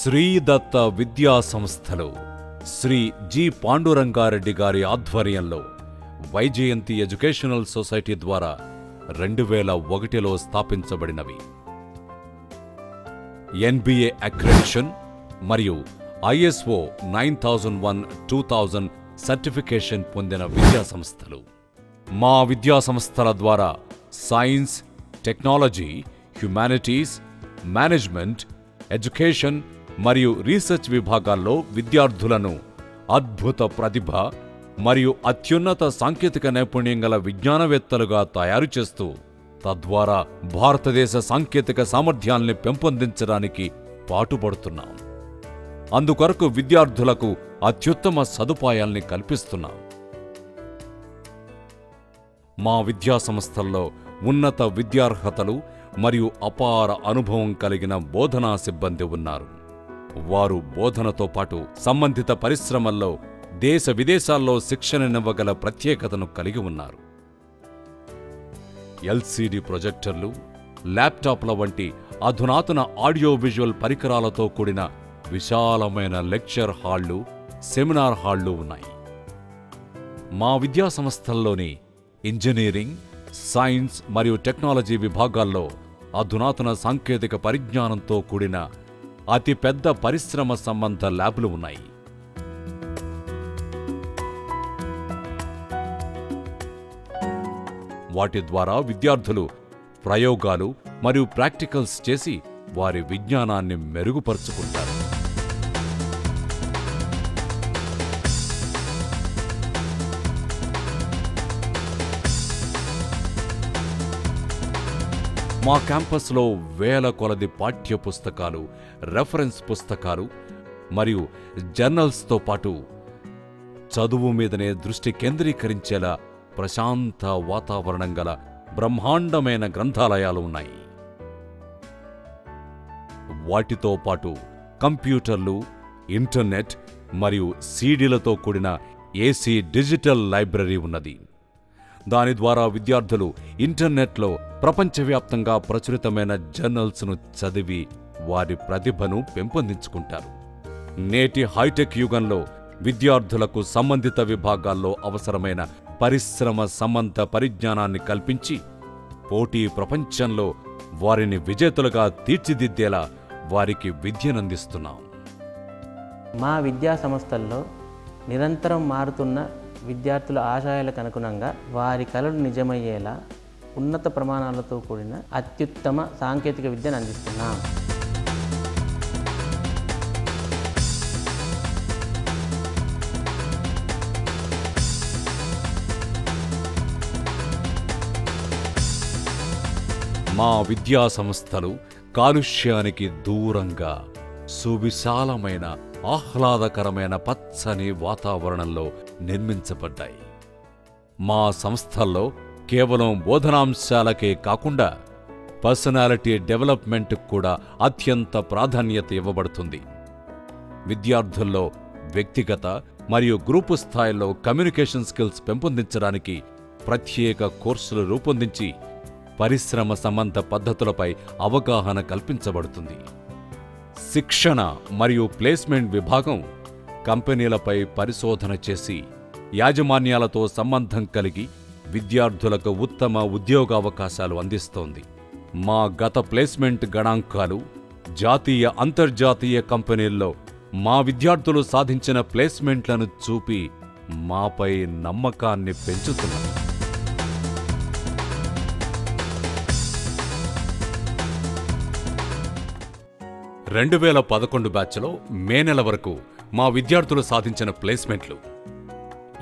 శ్రీదత్త విద్యా సంస్థలు శ్రీ జి పాండురంగారెడ్డి గారి ఆధ్వర్యంలో వైజయంతి ఎడ్యుకేషనల్ సొసైటీ ద్వారా 2001లో స్థాపించబడినవి. NBA అక్రెడిషన్ మరియు ISO 9001-2000 సర్టిఫికేషన్ పొందిన విద్యా సంస్థలు. మా విద్యా సంస్థల ద్వారా science, technology, humanities, management, education మరియు రీసెర్చ్ విభాగాల్లో విద్యార్థులను అద్భుత ప్రతిభ మరియు అత్యున్నత సాంకేతిక నైపుణ్యం గల విజ్ఞానవేత్తలుగా తయారు చేస్తూ తద్వారా భారతదేశ సాంకేతిక సామర్థ్యాల్ని పెంపొందించడానికి పాటుపడుతున్నాం. అందుకొరకు విద్యార్థులకు అత్యుత్తమ సదుపాయాల్ని కల్పిస్తున్నాం. మా విద్యా సంస్థల్లో ఉన్నత విద్యార్హతలు మరియు అపార అనుభవం కలిగిన బోధనా సిబ్బంది ఉన్నారు. వారు బోధనతో పాటు సంబంధిత పరిశ్రమల్లో దేశ విదేశాల్లో శిక్షణనివ్వగల ప్రత్యేకతను కలిగి ఉన్నారు. LCD ప్రొజెక్టర్లు, ల్యాప్టాప్ల వంటి అధునాతన ఆడియో విజువల్ పరికరాలతో కూడిన విశాలమైన లెక్చర్ హాళ్లు, సెమినార్ హాళ్లు ఉన్నాయి. మా విద్యా సంస్థల్లోని ఇంజనీరింగ్, సైన్స్ మరియు టెక్నాలజీ విభాగాల్లో అధునాతన సాంకేతిక పరిజ్ఞానంతో కూడిన అతిపెద్ద పరిశ్రమ సంబంధ ల్యాబ్లు ఉన్నాయి. వాటి ద్వారా విద్యార్థులు ప్రయోగాలు మరియు ప్రాక్టికల్స్ చేసి వారి విజ్ఞానాన్ని మెరుగుపరుచుకుంటారు. మా క్యాంపస్లో వేల కొలది పాఠ్య పుస్తకాలు, రెఫరెన్స్ పుస్తకాలు మరియు జర్నల్స్తో పాటు చదువు మీదనే దృష్టి కేంద్రీకరించేలా ప్రశాంత వాతావరణం గల బ్రహ్మాండమైన గ్రంథాలయాలు ఉన్నాయి. వాటితో పాటు కంప్యూటర్లు, ఇంటర్నెట్ మరియు సీడీలతో కూడిన AC డిజిటల్ లైబ్రరీ ఉన్నది. దాని ద్వారా విద్యార్థులు ఇంటర్నెట్లో ప్రపంచవ్యాప్తంగా ప్రచురితమైన జర్నల్స్ను చదివి వారి ప్రతిభను పెంపొందించుకుంటారు. నేటి హైటెక్ యుగంలో విద్యార్థులకు సంబంధిత విభాగాల్లో అవసరమైన పరిశ్రమ సంబంధ పరిజ్ఞానాన్ని కల్పించి పోటీ ప్రపంచంలో వారిని విజేతలుగా తీర్చిదిద్దేలా వారికి విద్యనందిస్తున్నాం. మా విద్యా సంస్థల్లో నిరంతరం మారుతున్న విద్యార్థుల ఆశయాలకు అనుగుణంగా వారి కలలు నిజమయ్యేలా ఉన్నత ప్రమాణాలతో కూడిన అత్యుత్తమ సాంకేతిక విద్యను అందిస్తున్నాం. మా విద్యా సంస్థలు కాలుష్యానికి దూరంగా సువిశాలమైన ఆహ్లాదకరమైన పచ్చని వాతావరణంలో నిర్మించబడ్డాయి. మా సంస్థల్లో కేవలం బోధనాంశాలకే కాకుండా పర్సనాలిటీ డెవలప్మెంట్ కూడా అత్యంత ప్రాధాన్యత ఇవ్వబడుతుంది. విద్యార్థుల్లో వ్యక్తిగత మరియు గ్రూపు స్థాయిలో కమ్యూనికేషన్ స్కిల్స్ పెంపొందించడానికి ప్రత్యేక కోర్సులు రూపొందించి పరిశ్రమ సంబంధ పద్ధతులపై అవగాహన కల్పించబడుతుంది. శిక్షణ మరియు ప్లేస్మెంట్ విభాగం కంపెనీలపై పరిశోధన చేసి యాజమాన్యాలతో సంబంధం కలిగి విద్యార్థులకు ఉత్తమ ఉద్యోగావకాశాలు అందిస్తోంది. మా గత ప్లేస్మెంట్ గణాంకాలు జాతీయ, అంతర్జాతీయ కంపెనీల్లో మా విద్యార్థులు సాధించిన ప్లేస్మెంట్లను చూపి మాపై నమ్మకాన్ని పెంచుతున్నాయి. 2011 బ్యాచ్లో మే నెల వరకు మా విద్యార్థులు సాధించిన ప్లేస్మెంట్లు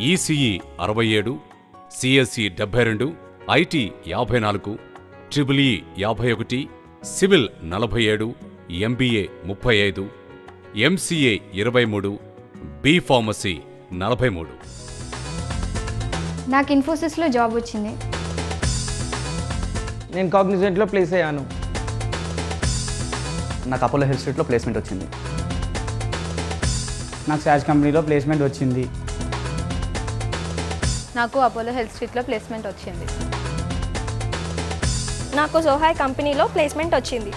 ECE 67, CSE 72, IT 54, EEE 51, civil 47, MBA 35, MCA 23, B pharmacy 43. నాకు ఇన్ఫోసిస్లో జాబ్ వచ్చింది. నేను కాగ్నిజెంట్లో ప్లేస్ అయ్యాను. నాకు అపోలో హెల్త్ స్ట్రీట్లో ప్లేస్మెంట్ వచ్చింది. నాకు సాజ్ కంపెనీలో ప్లేస్మెంట్ వచ్చింది. నాకు అపోలో హెల్త్ స్ట్రీట్లో ప్లేస్మెంట్ వచ్చింది. నాకు జోహాయ్ కంపెనీలో ప్లేస్మెంట్ వచ్చింది.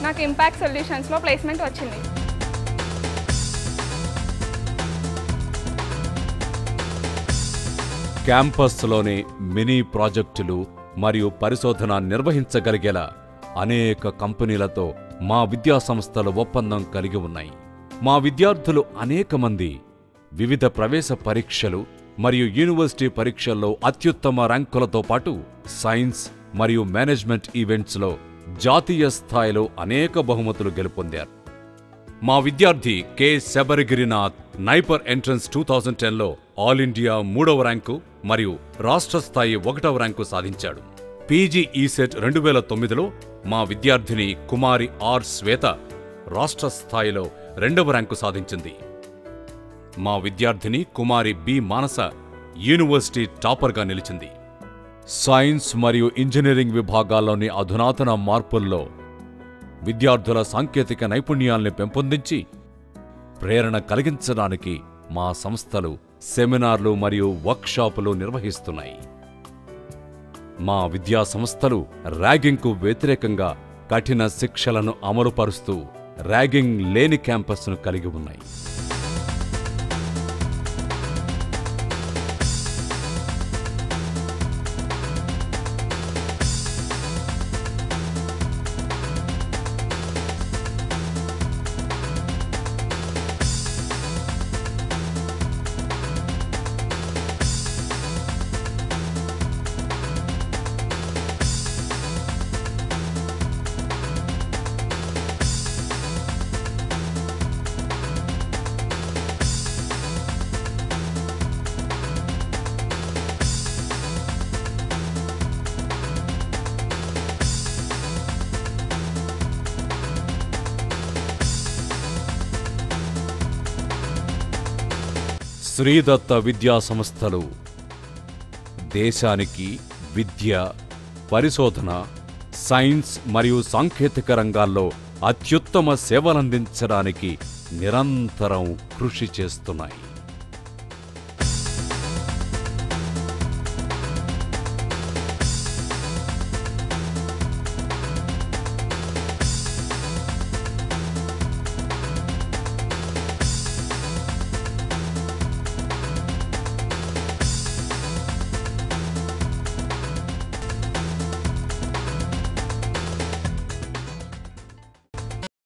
నాకు ఇంపాక్ట్ సొల్యూషన్స్లో ప్లేస్మెంట్ వచ్చింది. క్యాంపస్లోనే మినీ ప్రాజెక్టులు మరియు పరిశోధన నిర్వహించగలిగేలా అనేక కంపెనీలతో మా విద్యాసంస్థలు ఒప్పందం కలిగి ఉన్నాయి. మా విద్యార్థులు అనేక మంది వివిధ ప్రవేశ పరీక్షలు మరియు యూనివర్సిటీ పరీక్షల్లో అత్యుత్తమ ర్యాంకులతో పాటు సైన్స్ మరియు మేనేజ్మెంట్ ఈవెంట్స్లో జాతీయ స్థాయిలో అనేక బహుమతులు గెలుపొందారు. మా విద్యార్థి కె శబరిగిరినాథ్ నైపర్ ఎంట్రన్స్ 2010లో ఆల్ ఇండియా 3వ ర్యాంకు మరియు రాష్ట్ర స్థాయి 1వ ర్యాంకు సాధించాడు. పీజీ ఈసెట్ 2009లో మా విద్యార్థిని కుమారి ఆర్ శ్వేత రాష్ట్ర స్థాయిలో 2వ ర్యాంకు సాధించింది. మా విద్యార్థిని కుమారి బి మానస యూనివర్సిటీ టాపర్గా నిలిచింది. సైన్స్ మరియు ఇంజనీరింగ్ విభాగాల్లోని అధునాతన మార్పుల్లో విద్యార్థుల సాంకేతిక నైపుణ్యాల్ని పెంపొందించి ప్రేరణ కలిగించడానికి మా సంస్థలు సెమినార్లు మరియు వర్క్షాపులు నిర్వహిస్తున్నాయి. మా విద్యా సంస్థలు ర్యాగింగ్కు వ్యతిరేకంగా కఠిన శిక్షలను అమలుపరుస్తూ ర్యాగింగ్ లేని క్యాంపస్ను కలిగి ఉన్నాయి. శ్రీదత్త విద్యా సంస్థలు దేశానికి విద్య, పరిశోధన, సైన్స్ మరియు సాంకేతిక రంగాల్లో అత్యుత్తమ సేవలందించడానికి నిరంతరం కృషి చేస్తున్నాయి.